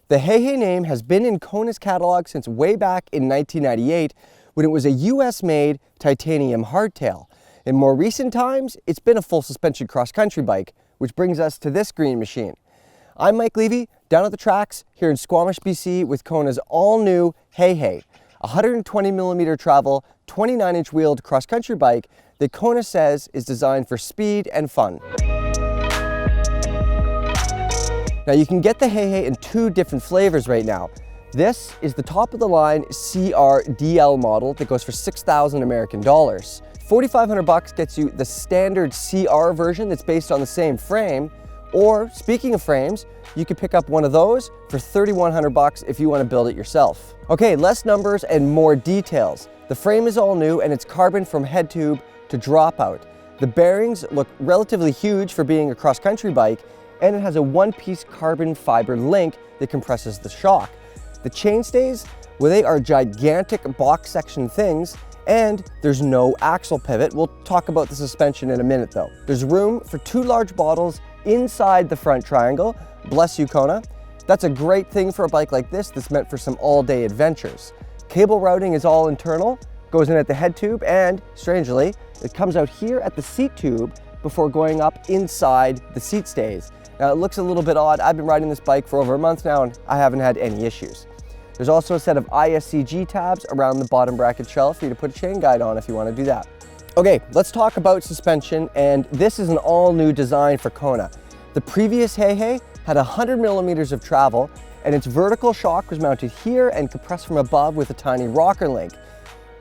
The Hei Hei name has been in Kona's catalog since way back in 1998 when it was a US-made titanium hardtail. In more recent times, it's been a full suspension cross-country bike, which brings us to this green machine. I'm Mike Levy, down at the tracks here in Squamish, BC with Kona's all-new Hei Hei, a 120mm travel, 29-inch wheeled cross-country bike that Kona says is designed for speed and fun. Now you can get the Hei Hei in two different flavors right now. This is the top of the line CR-DL model that goes for 6,000 American dollars. 4,500 bucks gets you the standard CR version that's based on the same frame, or speaking of frames, you can pick up one of those for 3,100 bucks if you want to build it yourself. Okay, less numbers and more details. The frame is all new and it's carbon from head tube to dropout. The bearings look relatively huge for being a cross-country bike, and it has a one-piece carbon fiber link that compresses the shock. The chainstays, well, they are gigantic box section things, and there's no axle pivot. We'll talk about the suspension in a minute though. There's room for two large bottles inside the front triangle. Bless you, Kona. That's a great thing for a bike like this that's meant for some all-day adventures. Cable routing is all internal, goes in at the head tube, and strangely, it comes out here at the seat tube before going up inside the seat stays. Now it looks a little bit odd. I've been riding this bike for over a month now and I haven't had any issues. There's also a set of ISCG tabs around the bottom bracket shelf for you to put a chain guide on if you want to do that. Okay, let's talk about suspension, and this is an all-new design for Kona. The previous Hei Hei had 100mm of travel, and its vertical shock was mounted here and compressed from above with a tiny rocker link.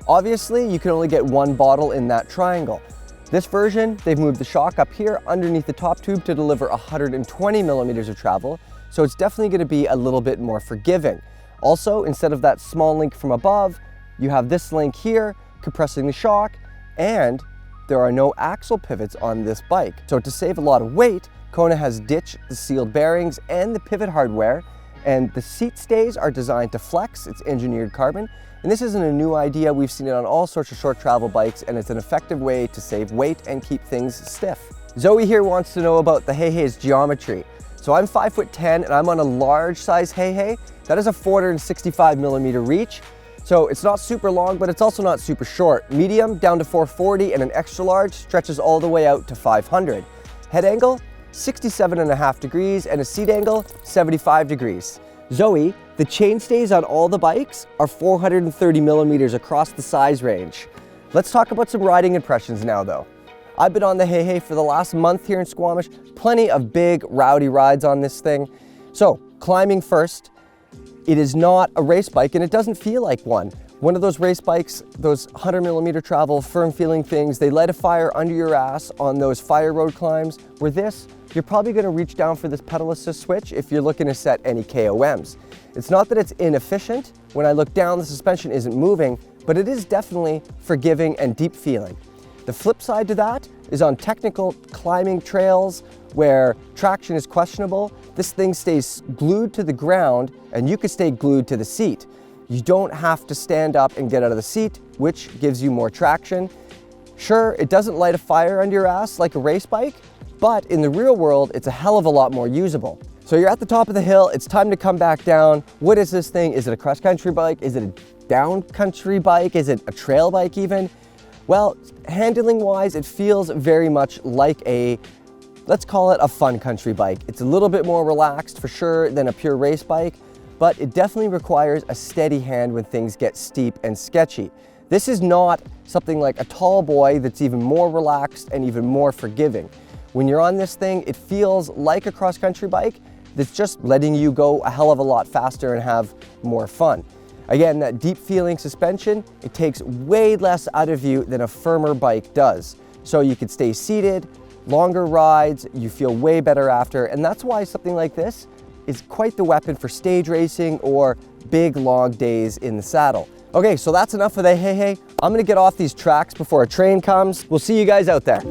Obviously, you can only get one bottle in that triangle. This version, they've moved the shock up here underneath the top tube to deliver 120mm of travel, so it's definitely going to be a little bit more forgiving. Also, instead of that small link from above, you have this link here compressing the shock, and there are no axle pivots on this bike. So to save a lot of weight, Kona has ditched the sealed bearings and the pivot hardware, and the seat stays are designed to flex. It's engineered carbon. And this isn't a new idea. We've seen it on all sorts of short travel bikes, and it's an effective way to save weight and keep things stiff. Zoe here wants to know about the Hei Hei's geometry. So I'm 5'10" and I'm on a large size Hei Hei. That is a 465mm reach. So it's not super long, but it's also not super short. Medium down to 440, and an extra large stretches all the way out to 500. Head angle, 67.5 degrees, and a seat angle, 75 degrees. Zoe, the chainstays on all the bikes are 430mm across the size range. Let's talk about some riding impressions now though. I've been on the Hei Hei for the last month here in Squamish. Plenty of big, rowdy rides on this thing. So, climbing first. It is not a race bike and it doesn't feel like one. One of those race bikes, those 100mm travel, firm feeling things, they light a fire under your ass on those fire road climbs. Where this, you're probably gonna reach down for this pedal assist switch if you're looking to set any KOMs. It's not that it's inefficient. When I look down, the suspension isn't moving, but it is definitely forgiving and deep feeling. The flip side to that is on technical climbing trails where traction is questionable, this thing stays glued to the ground and you can stay glued to the seat. You don't have to stand up and get out of the seat, which gives you more traction. Sure, it doesn't light a fire under your ass like a race bike, but in the real world, it's a hell of a lot more usable. So you're at the top of the hill, it's time to come back down. What is this thing? Is it a cross-country bike? Is it a down-country bike? Is it a trail bike even? Well, handling-wise, it feels very much like a, let's call it a fun country bike. It's a little bit more relaxed for sure than a pure race bike, but it definitely requires a steady hand when things get steep and sketchy. This is not something like a tall boy that's even more relaxed and even more forgiving. When you're on this thing, it feels like a cross-country bike that's just letting you go a hell of a lot faster and have more fun. Again, that deep feeling suspension, it takes way less out of you than a firmer bike does. So you could stay seated, longer rides, you feel way better after, and that's why something like this is quite the weapon for stage racing or big long days in the saddle. Okay, so that's enough for the Hei Hei. I'm gonna get off these tracks before a train comes. We'll see you guys out there.